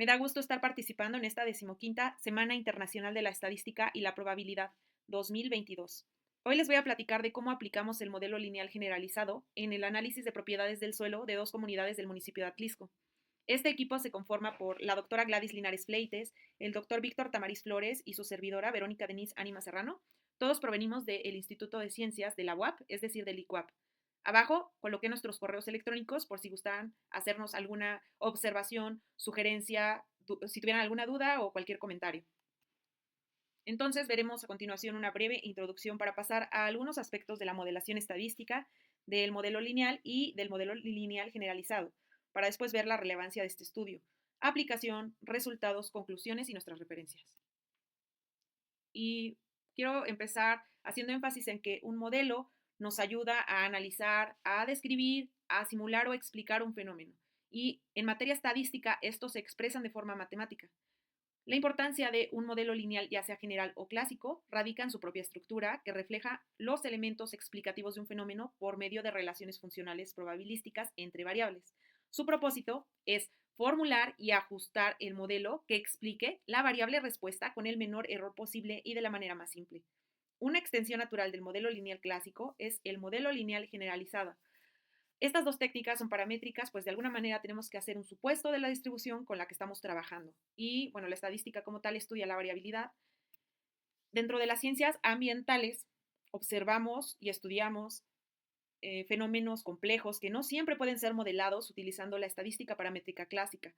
Me da gusto estar participando en esta 15ª Semana Internacional de la Estadística y la Probabilidad 2022. Hoy les voy a platicar de cómo aplicamos el modelo lineal generalizado en el análisis de propiedades del suelo de dos comunidades del municipio de Atlisco. Este equipo se conforma por la doctora Gladys Linares Fleites, el doctor Víctor Tamariz Flores y su servidora Verónica Denise Ánima Serrano. Todos provenimos del Instituto de Ciencias de la UAP, es decir, del ICUAP. Abajo coloqué nuestros correos electrónicos por si gustan hacernos alguna observación, sugerencia, si tuvieran alguna duda o cualquier comentario. Entonces veremos a continuación una breve introducción para pasar a algunos aspectos de la modelación estadística, del modelo lineal y del modelo lineal generalizado, para después ver la relevancia de este estudio, aplicación, resultados, conclusiones y nuestras referencias. Y quiero empezar haciendo énfasis en que un modelo nos ayuda a analizar, a describir, a simular o explicar un fenómeno. Y en materia estadística, estos se expresan de forma matemática. La importancia de un modelo lineal, ya sea general o clásico, radica en su propia estructura, que refleja los elementos explicativos de un fenómeno por medio de relaciones funcionales probabilísticas entre variables. Su propósito es formular y ajustar el modelo que explique la variable respuesta con el menor error posible y de la manera más simple. Una extensión natural del modelo lineal clásico es el modelo lineal generalizado. Estas dos técnicas son paramétricas, pues de alguna manera tenemos que hacer un supuesto de la distribución con la que estamos trabajando. Y bueno, la estadística como tal estudia la variabilidad. Dentro de las ciencias ambientales observamos y estudiamos fenómenos complejos que no siempre pueden ser modelados utilizando la estadística paramétrica clásica,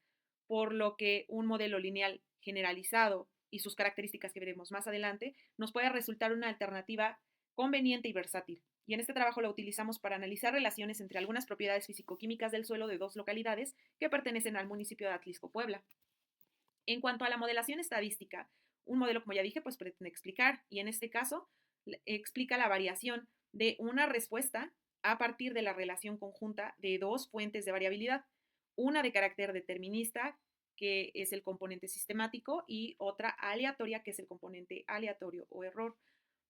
por lo que un modelo lineal generalizado y sus características que veremos más adelante nos puede resultar una alternativa conveniente y versátil. Y en este trabajo la utilizamos para analizar relaciones entre algunas propiedades físico-químicas del suelo de dos localidades que pertenecen al municipio de Atlisco, Puebla. En cuanto a la modelación estadística, un modelo, como ya dije, pues pretende explicar, y en este caso explica la variación de una respuesta a partir de la relación conjunta de dos fuentes de variabilidad, una de carácter determinista, que es el componente sistemático, y otra aleatoria, que es el componente aleatorio o error.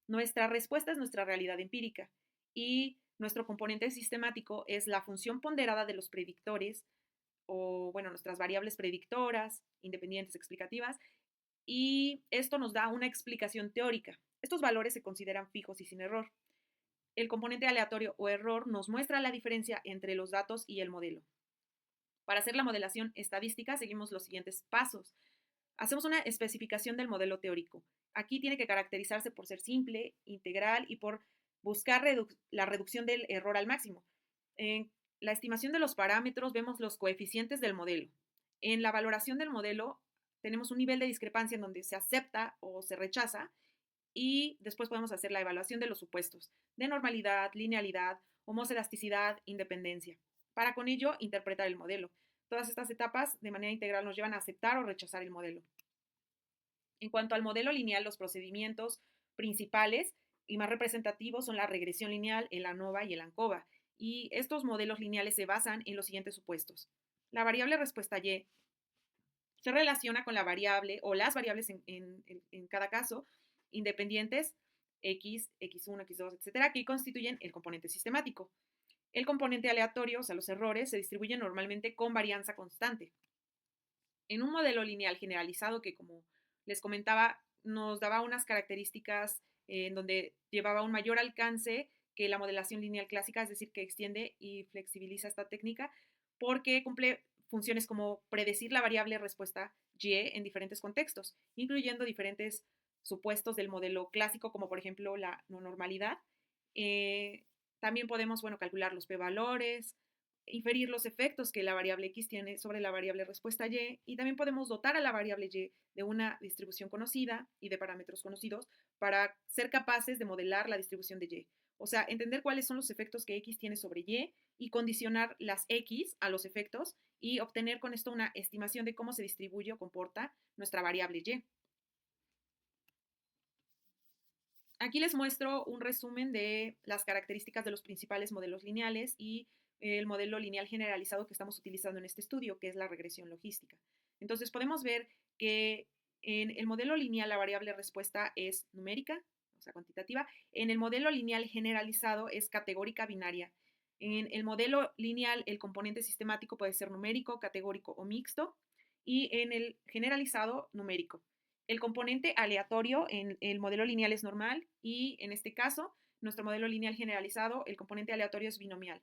Nuestra respuesta es nuestra realidad empírica y nuestro componente sistemático es la función ponderada de los predictores o, bueno, nuestras variables predictoras, independientes, explicativas, y esto nos da una explicación teórica. Estos valores se consideran fijos y sin error. El componente aleatorio o error nos muestra la diferencia entre los datos y el modelo. Para hacer la modelación estadística seguimos los siguientes pasos. Hacemos una especificación del modelo teórico. Aquí tiene que caracterizarse por ser simple, integral y por buscar la reducción del error al máximo. En la estimación de los parámetros vemos los coeficientes del modelo. En la valoración del modelo tenemos un nivel de discrepancia en donde se acepta o se rechaza y después podemos hacer la evaluación de los supuestos de normalidad, linealidad, homocelasticidad, independencia. Para con ello interpretar el modelo. Todas estas etapas de manera integral nos llevan a aceptar o rechazar el modelo. En cuanto al modelo lineal, los procedimientos principales y más representativos son la regresión lineal, el ANOVA y el ANCOVA. Y estos modelos lineales se basan en los siguientes supuestos. La variable respuesta Y se relaciona con la variable o las variables en cada caso independientes X, X1, X2, etcétera, que constituyen el componente sistemático. El componente aleatorio, o sea, los errores, se distribuyen normalmente con varianza constante. En un modelo lineal generalizado que, como les comentaba, nos daba unas características en donde llevaba un mayor alcance que la modelación lineal clásica, es decir, que extiende y flexibiliza esta técnica porque cumple funciones como predecir la variable respuesta Y en diferentes contextos, incluyendo diferentes supuestos del modelo clásico, como por ejemplo la no normalidad. Eh, También podemos, bueno, calcular los p-valores, inferir los efectos que la variable x tiene sobre la variable respuesta y también podemos dotar a la variable y de una distribución conocida y de parámetros conocidos para ser capaces de modelar la distribución de y. O sea, entender cuáles son los efectos que x tiene sobre y condicionar las x a los efectos y obtener con esto una estimación de cómo se distribuye o comporta nuestra variable y. Aquí les muestro un resumen de las características de los principales modelos lineales y el modelo lineal generalizado que estamos utilizando en este estudio, que es la regresión logística. Entonces podemos ver que en el modelo lineal la variable respuesta es numérica, o sea, cuantitativa. En el modelo lineal generalizado es categórica binaria. En el modelo lineal el componente sistemático puede ser numérico, categórico o mixto. y en el generalizado numérico. El componente aleatorio en el modelo lineal es normal y en este caso, nuestro modelo lineal generalizado, el componente aleatorio es binomial.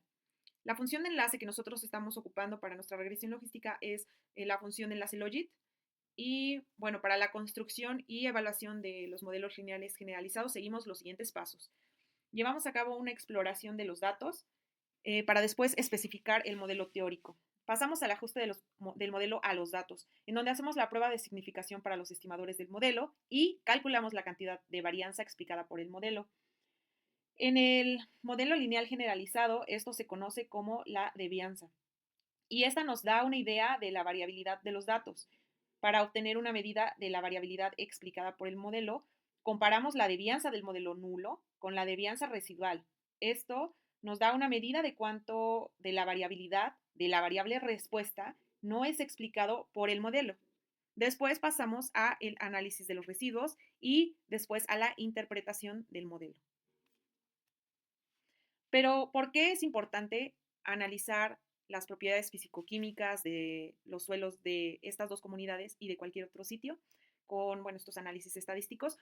La función de enlace que nosotros estamos ocupando para nuestra regresión logística es la función de enlace logit. Y bueno, para la construcción y evaluación de los modelos lineales generalizados seguimos los siguientes pasos. Llevamos a cabo una exploración de los datos para después especificar el modelo teórico. Pasamos al ajuste del modelo a los datos, en donde hacemos la prueba de significación para los estimadores del modelo y calculamos la cantidad de varianza explicada por el modelo. En el modelo lineal generalizado, esto se conoce como la devianza. Y esta nos da una idea de la variabilidad de los datos. Para obtener una medida de la variabilidad explicada por el modelo, comparamos la devianza del modelo nulo con la devianza residual. Esto nos da una medida de cuánto de la variabilidad de la variable respuesta no es explicado por el modelo. Después pasamos a el análisis de los residuos y después a la interpretación del modelo. Pero, ¿por qué es importante analizar las propiedades fisicoquímicas de los suelos de estas dos comunidades y de cualquier otro sitio con, bueno, estos análisis estadísticos?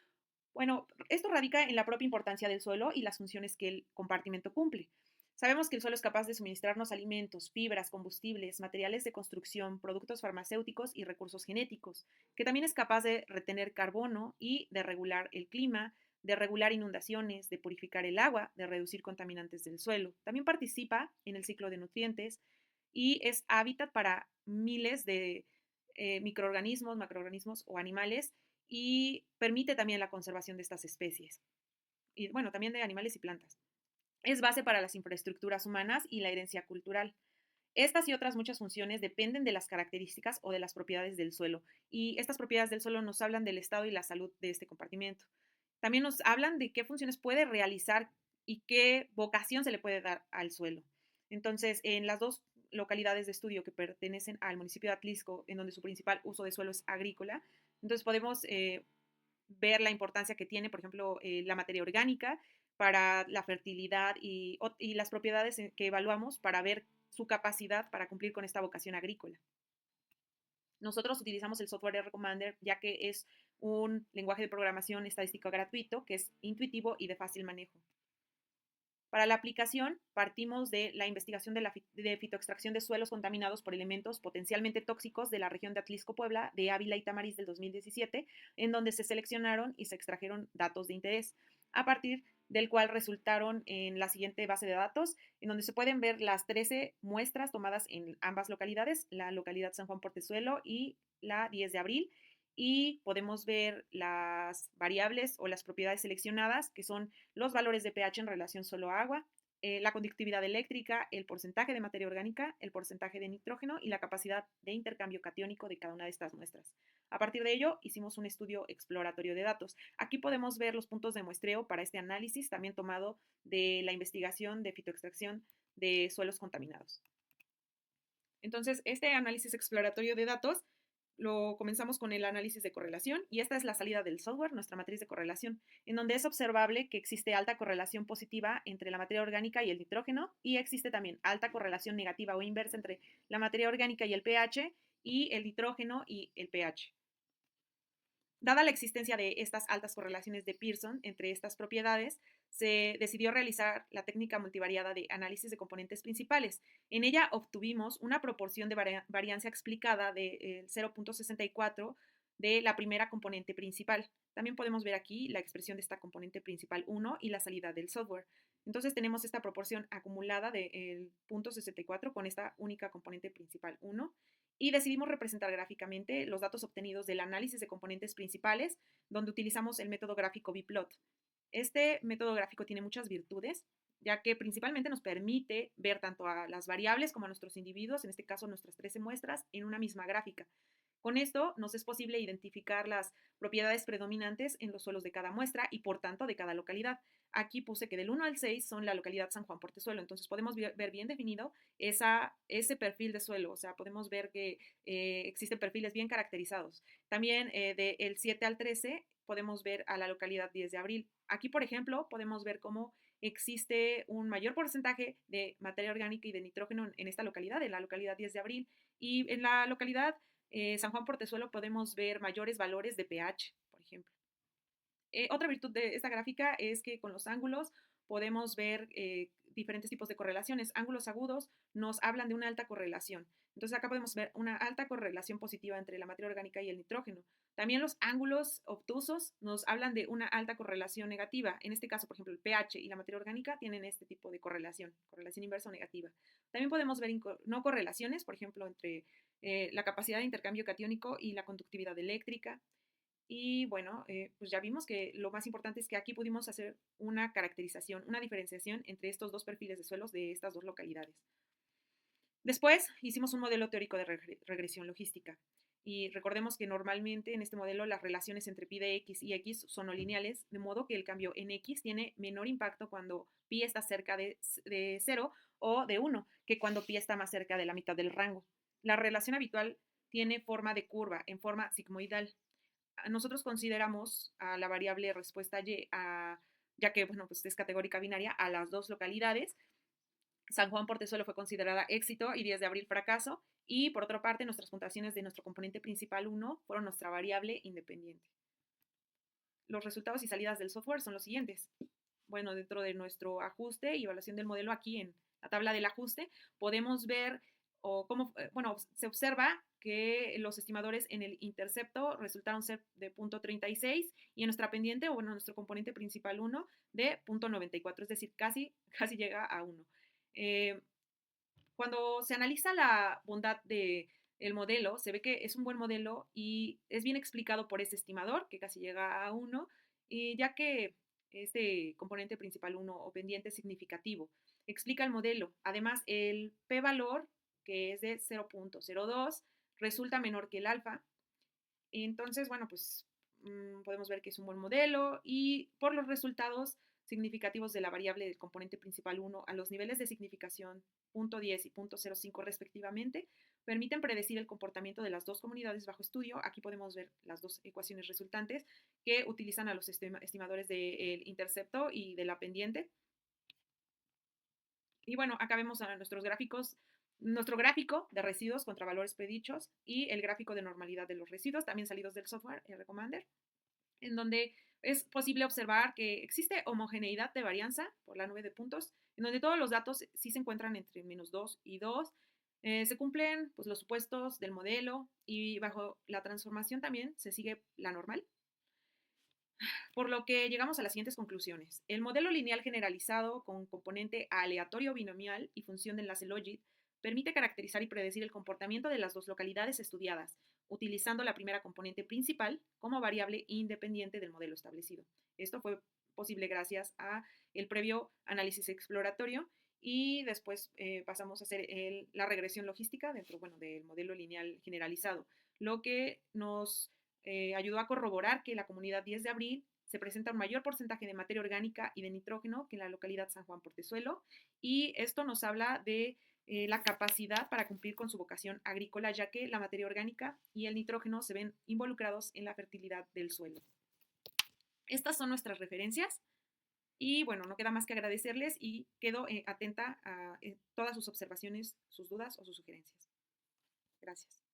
Bueno, esto radica en la propia importancia del suelo y las funciones que el compartimento cumple. Sabemos que el suelo es capaz de suministrarnos alimentos, fibras, combustibles, materiales de construcción, productos farmacéuticos y recursos genéticos, que también es capaz de retener carbono y de regular el clima, de regular inundaciones, de purificar el agua, de reducir contaminantes del suelo. También participa en el ciclo de nutrientes y es hábitat para miles de microorganismos, macroorganismos o animales y permite también la conservación de estas especies. Y bueno, también de animales y plantas. Es base para las infraestructuras humanas y la herencia cultural. Estas y otras muchas funciones dependen de las características o de las propiedades del suelo. Y estas propiedades del suelo nos hablan del estado y la salud de este compartimento. También nos hablan de qué funciones puede realizar y qué vocación se le puede dar al suelo. Entonces, en las dos localidades de estudio que pertenecen al municipio de Atlisco, en donde su principal uso de suelo es agrícola, entonces podemos ver la importancia que tiene, por ejemplo, la materia orgánica para la fertilidad y las propiedades que evaluamos para ver su capacidad para cumplir con esta vocación agrícola. Nosotros utilizamos el software R Commander ya que es un lenguaje de programación estadístico gratuito que es intuitivo y de fácil manejo. Para la aplicación, partimos de la investigación de fitoextracción de suelos contaminados por elementos potencialmente tóxicos de la región de Atlisco, Puebla, de Ávila y Tamariz del 2017, en donde se seleccionaron y se extrajeron datos de interés, a partir del cual resultaron en la siguiente base de datos, en donde se pueden ver las 13 muestras tomadas en ambas localidades, la localidad San Juan Portezuelo y la 10 de abril, y podemos ver las variables o las propiedades seleccionadas, que son los valores de pH en relación solo a agua, la conductividad eléctrica, el porcentaje de materia orgánica, el porcentaje de nitrógeno y la capacidad de intercambio catiónico de cada una de estas muestras. A partir de ello, hicimos un estudio exploratorio de datos. Aquí podemos ver los puntos de muestreo para este análisis, también tomado de la investigación de fitoextracción de suelos contaminados. Entonces, este análisis exploratorio de datos lo comenzamos con el análisis de correlación y esta es la salida del software, nuestra matriz de correlación, en donde es observable que existe alta correlación positiva entre la materia orgánica y el nitrógeno y existe también alta correlación negativa o inversa entre la materia orgánica y el pH y el nitrógeno y el pH. Dada la existencia de estas altas correlaciones de Pearson entre estas propiedades, se decidió realizar la técnica multivariada de análisis de componentes principales. En ella obtuvimos una proporción de varianza explicada de 0.64 de la primera componente principal. También podemos ver aquí la expresión de esta componente principal 1 y la salida del software. Entonces tenemos esta proporción acumulada del 0.64 con esta única componente principal 1 y decidimos representar gráficamente los datos obtenidos del análisis de componentes principales, donde utilizamos el método gráfico bplot. Este método gráfico tiene muchas virtudes, ya que principalmente nos permite ver tanto a las variables como a nuestros individuos, en este caso nuestras 13 muestras, en una misma gráfica. Con esto nos es posible identificar las propiedades predominantes en los suelos de cada muestra y por tanto de cada localidad. Aquí puse que del 1 al 6 son la localidad San Juan Portezuelo, entonces podemos ver bien definido ese perfil de suelo, o sea, podemos ver que existen perfiles bien caracterizados. También del 7 al 13 podemos ver a la localidad 10 de abril. Aquí, por ejemplo, podemos ver cómo existe un mayor porcentaje de materia orgánica y de nitrógeno en esta localidad, en la localidad 10 de abril, y en la localidad San Juan Portezuelo podemos ver mayores valores de pH, por ejemplo. Otra virtud de esta gráfica es que con los ángulos podemos ver diferentes tipos de correlaciones. Ángulos agudos nos hablan de una alta correlación. Entonces acá podemos ver una alta correlación positiva entre la materia orgánica y el nitrógeno. También los ángulos obtusos nos hablan de una alta correlación negativa. En este caso, por ejemplo, el pH y la materia orgánica tienen este tipo de correlación inversa o negativa. También podemos ver no correlaciones, por ejemplo, entre la capacidad de intercambio catiónico y la conductividad eléctrica. Y bueno, pues ya vimos que lo más importante es que aquí pudimos hacer una caracterización, una diferenciación entre estos dos perfiles de suelos de estas dos localidades. Después hicimos un modelo teórico de regresión logística. Y recordemos que normalmente en este modelo las relaciones entre pi de x y x son no lineales, de modo que el cambio en x tiene menor impacto cuando pi está cerca de 0 o de 1 que cuando pi está más cerca de la mitad del rango. La relación habitual tiene forma de curva, en forma sigmoidal. Nosotros consideramos a la variable respuesta y, ya que bueno, pues es categórica binaria, a las dos localidades. San Juan Portezuelo fue considerada éxito y 10 de abril fracaso. Y por otra parte, nuestras puntuaciones de nuestro componente principal 1 fueron nuestra variable independiente. Los resultados y salidas del software son los siguientes. Bueno, dentro de nuestro ajuste y evaluación del modelo, aquí en la tabla del ajuste, podemos ver cómo, bueno, se observa que los estimadores en el intercepto resultaron ser de 0.36 y en nuestra pendiente, o bueno, nuestro componente principal 1 de 0.94, es decir, casi llega a 1. Cuando se analiza la bondad del modelo, se ve que es un buen modelo y es bien explicado por ese estimador, que casi llega a 1, ya que este componente principal 1 o pendiente significativo explica el modelo. Además, el p-valor, que es de 0.02, resulta menor que el alfa. Entonces, bueno, pues podemos ver que es un buen modelo y por los resultados significativos de la variable del componente principal 1 a los niveles de significación 0.10 y 0.05 respectivamente, permiten predecir el comportamiento de las dos comunidades bajo estudio. Aquí podemos ver las dos ecuaciones resultantes que utilizan a los estimadores del intercepto y de la pendiente. Y bueno, acá vemos a nuestros gráficos, nuestro gráfico de residuos contra valores predichos y el gráfico de normalidad de los residuos, también salidos del software Recommander, en donde es posible observar que existe homogeneidad de varianza por la nube de puntos, en donde todos los datos sí se encuentran entre -2 y 2. Se cumplen pues, los supuestos del modelo y bajo la transformación también se sigue la normal. Por lo que llegamos a las siguientes conclusiones. El modelo lineal generalizado con componente aleatorio binomial y función de enlace logit permite caracterizar y predecir el comportamiento de las dos localidades estudiadas, utilizando la primera componente principal como variable independiente del modelo establecido. Esto fue posible gracias a el previo análisis exploratorio y después pasamos a hacer la regresión logística dentro del modelo lineal generalizado, lo que nos ayudó a corroborar que la comunidad 10 de abril se presenta un mayor porcentaje de materia orgánica y de nitrógeno que en la localidad San Juan Portezuelo, y esto nos habla de la capacidad para cumplir con su vocación agrícola, ya que la materia orgánica y el nitrógeno se ven involucrados en la fertilidad del suelo. Estas son nuestras referencias y bueno, no queda más que agradecerles y quedo atenta a todas sus observaciones, sus dudas o sus sugerencias. Gracias.